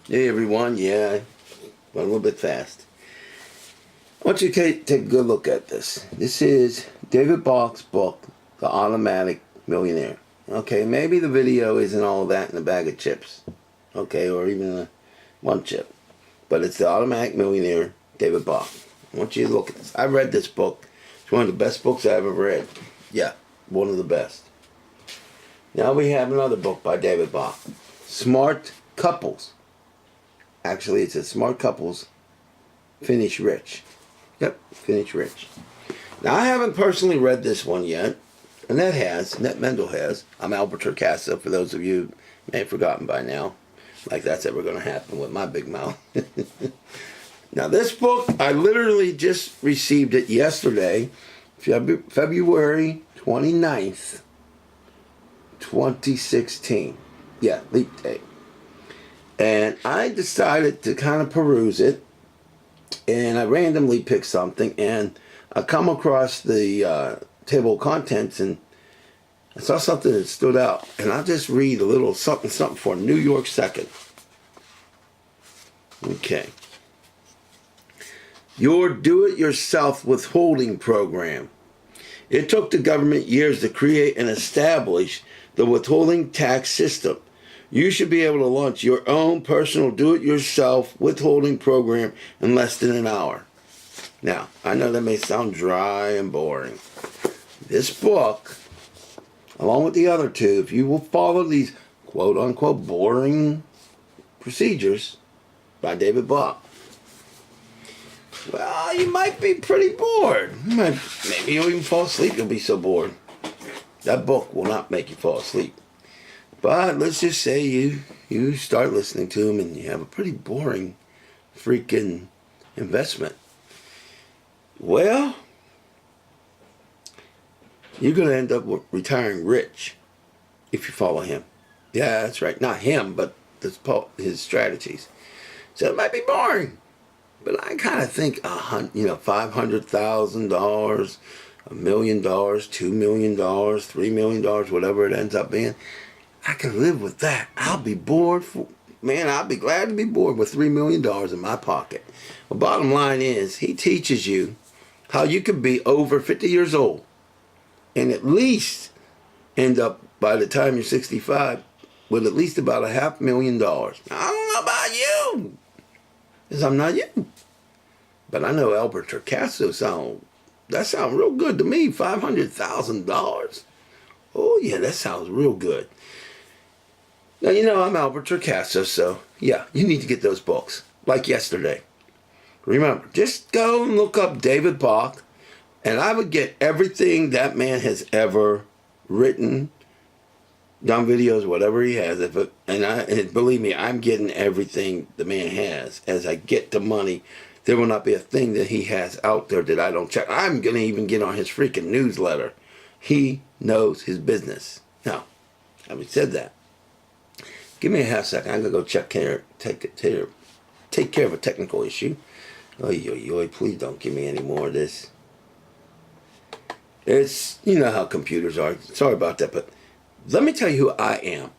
Hey everyone, yeah, went a little bit fast. I want you to take a good look at this. This is David Bach's book, The Automatic Millionaire. Okay, maybe the video isn't all of that in a bag of chips, okay, or even one chip. But it's The Automatic Millionaire, David Bach. I want you to look at this. I read this book. It's one of the best books I've ever read. Yeah, one of the best. Now we have another book by David Bach, Smart Couples. Actually, it says Smart Couples Finish Rich. Yep, Finish Rich. Now, I haven't personally read this one yet. Annette Mendel has. I'm Albert Torcaso, for those of you who may have forgotten by now. Like that's ever going to happen with my big mouth. Now, this book, I literally just received it yesterday, February 29th, 2016. Yeah, leap day. And I decided to kind of peruse it, and I randomly picked something, and I come across the table of contents, and I saw something that stood out, and I'll just read a little something for New York Second. Okay. Your do-it-yourself withholding program. It took the government years to create and establish the withholding tax system. You should be able to launch your own personal do-it-yourself withholding program in less than an hour. Now, I know that may sound dry and boring. This book, along with the other two, if you will follow these quote-unquote boring procedures by David Bach, well, you might be pretty bored. Maybe you'll even fall asleep. You'll be so bored. That book will not make you fall asleep. But let's just say you start listening to him and you have a pretty boring freaking investment. Well, you're going to end up retiring rich if you follow him. Yeah, that's right. Not him, but his strategies. So it might be boring. But I kind of think, $500,000, $1 million, $2 million, $3 million, whatever it ends up being, I can live with that. I'll be bored. I'll be glad to be bored with $3 million in my pocket. The bottom line is, he teaches you how you could be over 50 years old and at least end up, by the time you're 65, with at least about $500,000. I don't know about you, because I'm not you. But I know Albert Torcaso sounds real good to me. $500,000. Oh, yeah, that sounds real good. Now, I'm Albert Torcaso, so, yeah, you need to get those books, like yesterday. Remember, just go and look up David Bach, and I would get everything that man has ever written, done videos, whatever he has. And believe me, I'm getting everything the man has. As I get the money, there will not be a thing that he has out there that I don't check. I'm going to even get on his freaking newsletter. He knows his business. Now, having said that, give me a half second. I'm going to go take care of a technical issue. Oy, please don't give me any more of this. It's, you know how computers are. Sorry about that, but let me tell you who I am.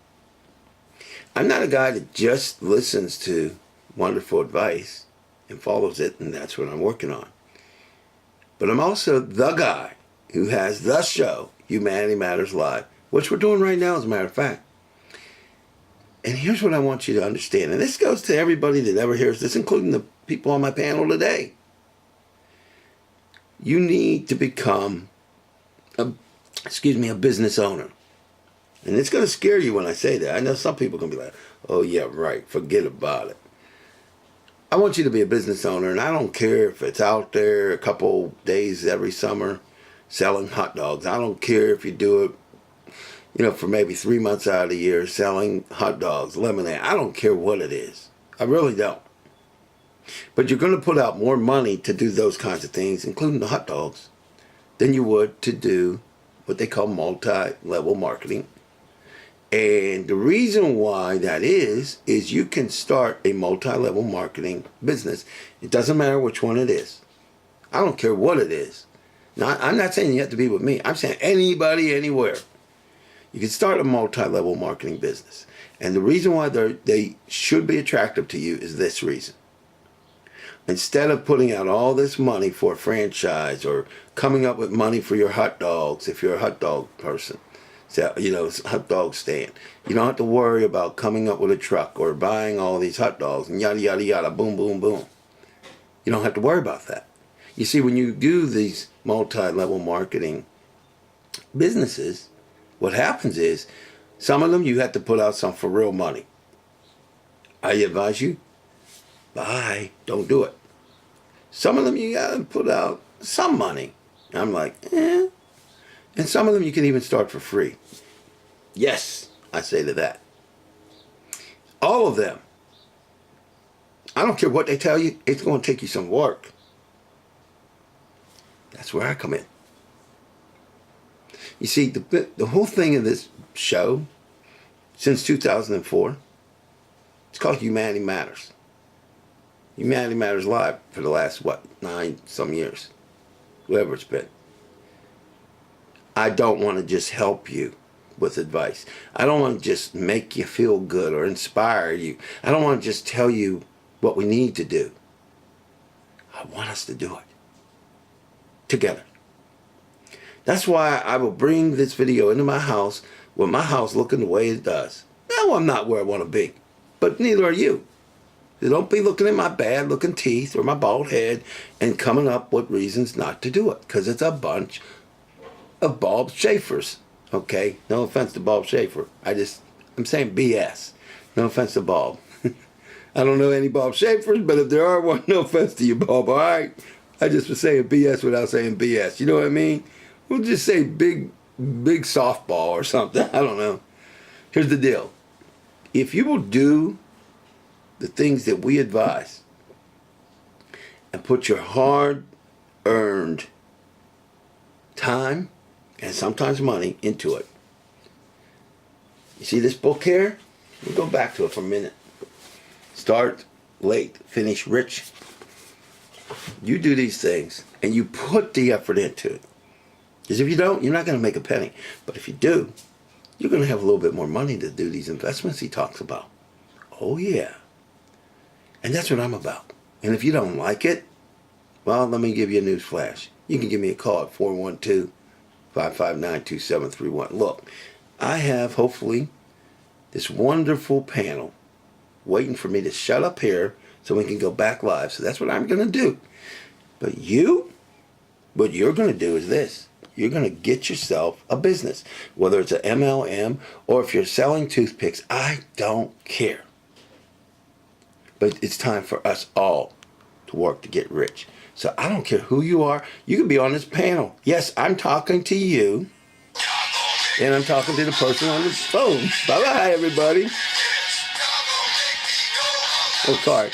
I'm not a guy that just listens to wonderful advice and follows it, and that's what I'm working on. But I'm also the guy who has the show, Humanity Matters Live, which we're doing right now, as a matter of fact. And here's what I want you to understand, and this goes to everybody that ever hears this, including the people on my panel today. You need to become a business owner. And it's going to scare you when I say that. I know some people are going to be like, oh yeah, right, forget about it. I want you to be a business owner, and I don't care if it's out there a couple days every summer selling hot dogs. I don't care if you do it, for maybe 3 months out of the year selling hot dogs, lemonade. I don't care what it is. I really don't. But you're going to put out more money to do those kinds of things, including the hot dogs, than you would to do what they call multi-level marketing. And the reason why that is you can start a multi-level marketing business. It doesn't matter which one it is. I don't care what it is. Now, I'm not saying you have to be with me. I'm saying anybody, anywhere. You can start a multi-level marketing business. And the reason why they should be attractive to you is this reason. Instead of putting out all this money for a franchise or coming up with money for your hot dogs, if you're a hot dog person, so, hot dog stand, you don't have to worry about coming up with a truck or buying all these hot dogs and yada, yada, yada, boom, boom, boom. You don't have to worry about that. You see, when you do these multi-level marketing businesses, what happens is some of them you have to put out some for real money. I advise you, bye, don't do it. Some of them you got to put out some money. I'm like, eh. And some of them you can even start for free. Yes, I say to that. All of them. I don't care what they tell you, it's going to take you some work. That's where I come in. You see, the whole thing of this show, since 2004, it's called Humanity Matters. Humanity Matters Live for the last, 9 some years. Whoever it's been. I don't want to just help you with advice. I don't want to just make you feel good or inspire you. I don't want to just tell you what we need to do. I want us to do it together. That's why I will bring this video into my house with my house looking the way it does. Now I'm not where I want to be, but neither are you. So don't be looking at my bad looking teeth or my bald head and coming up with reasons not to do it, because it's a bunch of Bob Schaefer's. Okay, no offense to Bob Schaefer. I'm saying BS. No offense to Bob. I don't know any Bob Schaefers, but if there are one, no offense to you, Bob, all right? I just was saying BS without saying BS. You know what I mean? We'll just say big softball or something. I don't know. Here's the deal. If you will do the things that we advise and put your hard-earned time and sometimes money into it. You see this book here? We'll go back to it for a minute. Start late, finish rich. You do these things and you put the effort into it. Because if you don't, you're not going to make a penny. But if you do, you're going to have a little bit more money to do these investments he talks about. Oh, yeah. And that's what I'm about. And if you don't like it, well, let me give you a news flash. You can give me a call at 412-559-2731. Look, I have, hopefully, this wonderful panel waiting for me to shut up here so we can go back live. So that's what I'm going to do. But what you're going to do is this. You're going to get yourself a business, whether it's an MLM or if you're selling toothpicks. I don't care. But it's time for us all to work to get rich. So I don't care who you are. You can be on this panel. Yes, I'm talking to you. And I'm talking to the person on the phone. Bye-bye, everybody. Oh, sorry.